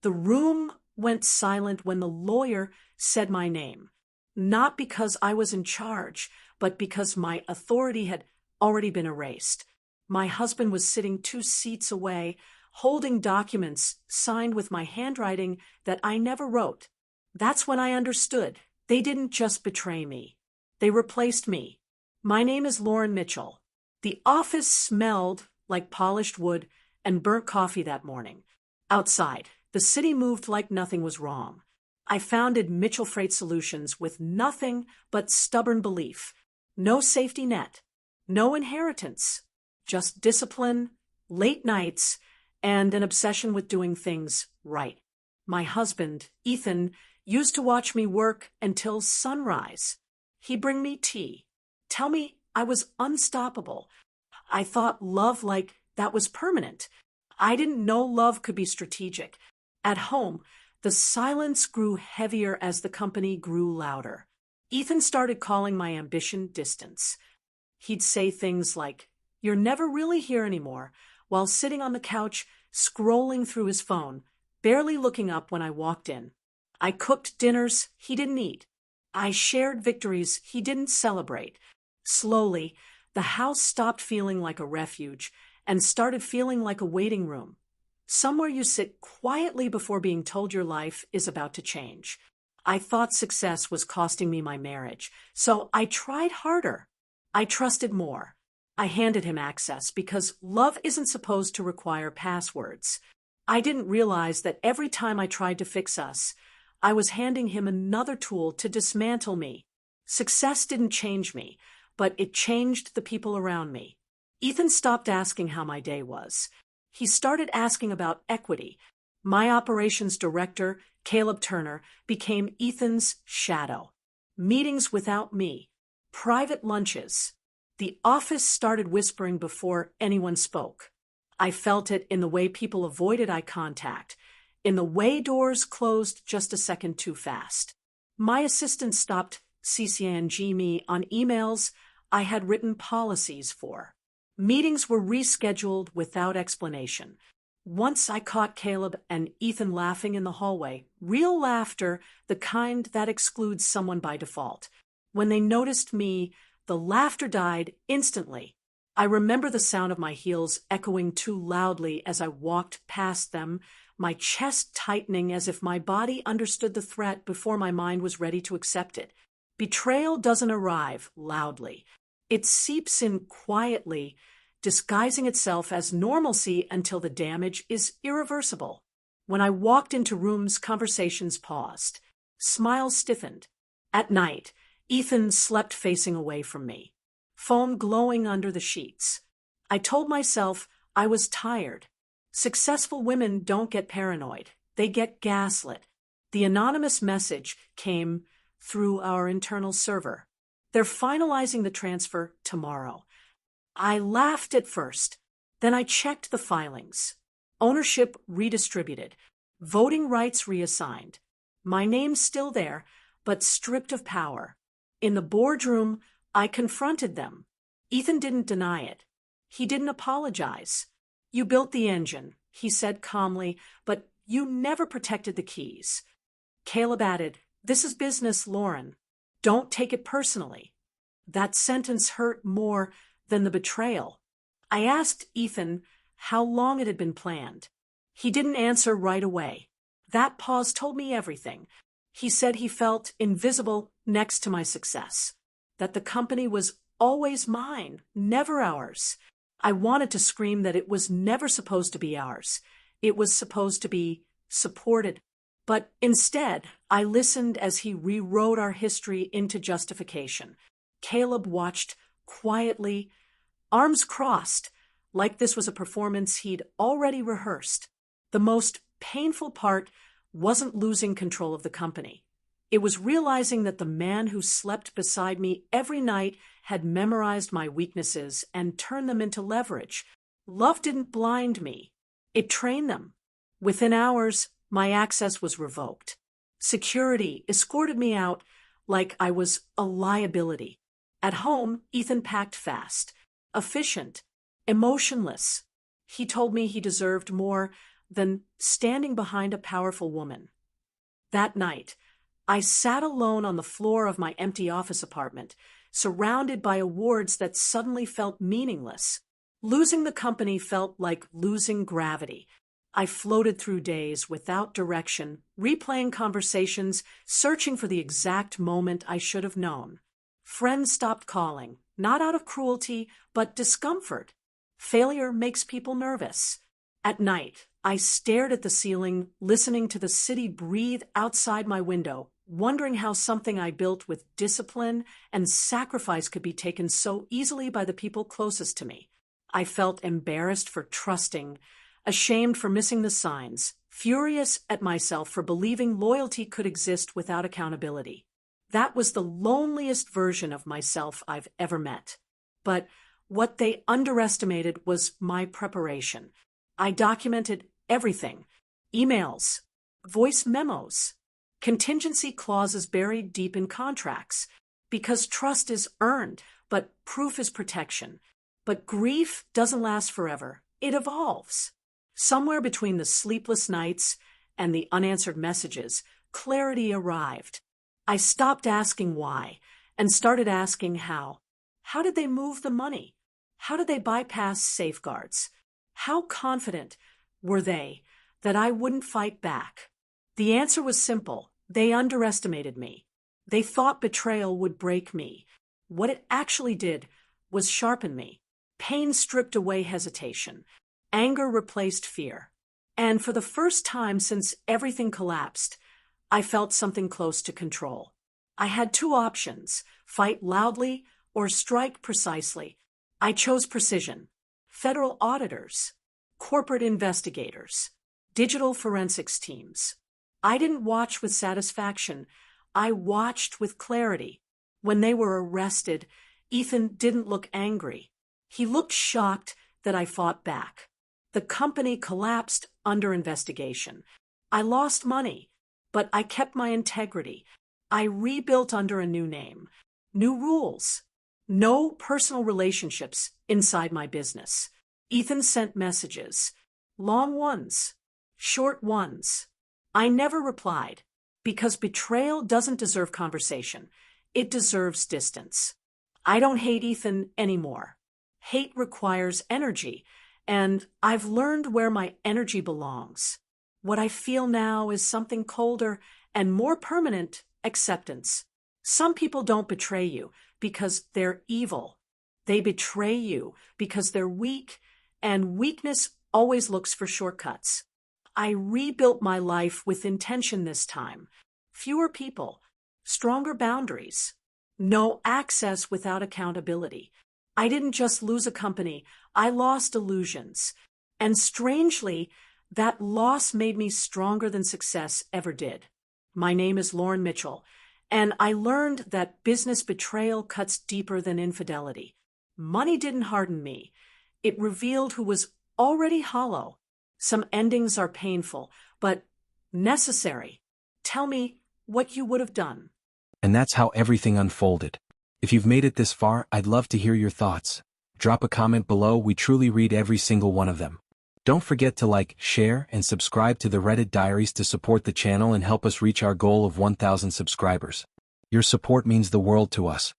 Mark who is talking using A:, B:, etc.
A: The room went silent when the lawyer said my name, not because I was in charge, but because my authority had already been erased. My husband was sitting 2 seats away, holding documents signed with my handwriting that I never wrote. That's when I understood. They didn't just betray me. They replaced me. My name is Lauren Mitchell. The office smelled like polished wood and burnt coffee that morning. Outside, the city moved like nothing was wrong. I founded Mitchell Freight Solutions with nothing but stubborn belief. No safety net. No inheritance. Just discipline, late nights, and an obsession with doing things right. My husband, Ethan, used to watch me work until sunrise. He'd bring me tea, tell me I was unstoppable. I thought love like that was permanent. I didn't know love could be strategic. At home, the silence grew heavier as the company grew louder. Ethan started calling my ambition distance. He'd say things like, "You're never really here anymore," while sitting on the couch, scrolling through his phone, barely looking up when I walked in. I cooked dinners he didn't eat. I shared victories he didn't celebrate. Slowly, the house stopped feeling like a refuge and started feeling like a waiting room. Somewhere you sit quietly before being told your life is about to change. I thought success was costing me my marriage, so I tried harder. I trusted more. I handed him access because love isn't supposed to require passwords. I didn't realize that every time I tried to fix us, I was handing him another tool to dismantle me. Success didn't change me, but it changed the people around me. Ethan stopped asking how my day was. He started asking about equity. My operations director, Caleb Turner, became Ethan's shadow. Meetings without me. Private lunches. The office started whispering before anyone spoke. I felt it in the way people avoided eye contact, in the way doors closed just a second too fast. My assistant stopped CCing me on emails I had written policies for. Meetings were rescheduled without explanation. Once I caught Caleb and Ethan laughing in the hallway, real laughter, the kind that excludes someone by default. When they noticed me, the laughter died instantly. I remember the sound of my heels echoing too loudly as I walked past them, my chest tightening as if my body understood the threat before my mind was ready to accept it. Betrayal doesn't arrive loudly. It seeps in quietly, disguising itself as normalcy until the damage is irreversible. When I walked into rooms, conversations paused. Smiles stiffened. At night, Ethan slept facing away from me, foam glowing under the sheets. I told myself I was tired. Successful women don't get paranoid. They get gaslit. The anonymous message came through our internal server. They're finalizing the transfer tomorrow. I laughed at first. Then I checked the filings. Ownership redistributed. Voting rights reassigned. My name's still there, but stripped of power. In the boardroom, I confronted them. Ethan didn't deny it. He didn't apologize. "You built the engine," he said calmly, "but you never protected the keys." Caleb added, "This is business, Lauren. Don't take it personally." That sentence hurt more than the betrayal. I asked Ethan how long it had been planned. He didn't answer right away. That pause told me everything. He said he felt invisible next to my success, that the company was always mine, never ours. I wanted to scream that it was never supposed to be ours. It was supposed to be supported. But instead, I listened as he rewrote our history into justification. Caleb watched quietly, arms crossed, like this was a performance he'd already rehearsed. The most painful part wasn't losing control of the company. It was realizing that the man who slept beside me every night had memorized my weaknesses and turned them into leverage. Love didn't blind me. It trained them. Within hours, my access was revoked. Security escorted me out like I was a liability. At home, Ethan packed fast, efficient, emotionless. He told me he deserved more, than standing behind a powerful woman. That night, I sat alone on the floor of my empty office apartment, surrounded by awards that suddenly felt meaningless. Losing the company felt like losing gravity. I floated through days without direction, replaying conversations, searching for the exact moment I should have known. Friends stopped calling, not out of cruelty, but discomfort. Failure makes people nervous. At night, I stared at the ceiling, listening to the city breathe outside my window, wondering how something I built with discipline and sacrifice could be taken so easily by the people closest to me. I felt embarrassed for trusting, ashamed for missing the signs, furious at myself for believing loyalty could exist without accountability. That was the loneliest version of myself I've ever met. But what they underestimated was my preparation. I documented everything: emails, voice memos, contingency clauses buried deep in contracts, because trust is earned, but proof is protection. But grief doesn't last forever. It evolves. Somewhere between the sleepless nights and the unanswered messages, clarity arrived. I stopped asking why and started asking how. How did they move the money? How did they bypass safeguards? How confident were they that I wouldn't fight back? The answer was simple. They underestimated me. They thought betrayal would break me. What it actually did was sharpen me. Pain stripped away hesitation. Anger replaced fear. And for the first time since everything collapsed, I felt something close to control. I had two options: fight loudly or strike precisely. I chose precision. Federal auditors, corporate investigators, digital forensics teams. I didn't watch with satisfaction. I watched with clarity. When they were arrested, Ethan didn't look angry. He looked shocked that I fought back. The company collapsed under investigation. I lost money, but I kept my integrity. I rebuilt under a new name, new rules, no personal relationships inside my business. Ethan sent messages, long ones, short ones. I never replied, because betrayal doesn't deserve conversation. It deserves distance. I don't hate Ethan anymore. Hate requires energy, and I've learned where my energy belongs. What I feel now is something colder and more permanent: acceptance. Some people don't betray you because they're evil. They betray you because they're weak, and weakness always looks for shortcuts. I rebuilt my life with intention this time. Fewer people, stronger boundaries, no access without accountability. I didn't just lose a company, I lost illusions. And strangely, that loss made me stronger than success ever did. My name is Lauren Mitchell, and I learned that business betrayal cuts deeper than infidelity. Money didn't harden me. It revealed who was already hollow. Some endings are painful, but necessary. Tell me what you would have done.
B: And that's how everything unfolded. If you've made it this far, I'd love to hear your thoughts. Drop a comment below. We truly read every single one of them. Don't forget to like, share, and subscribe to the REDDIT Diaries to support the channel and help us reach our goal of 1,000 subscribers. Your support means the world to us.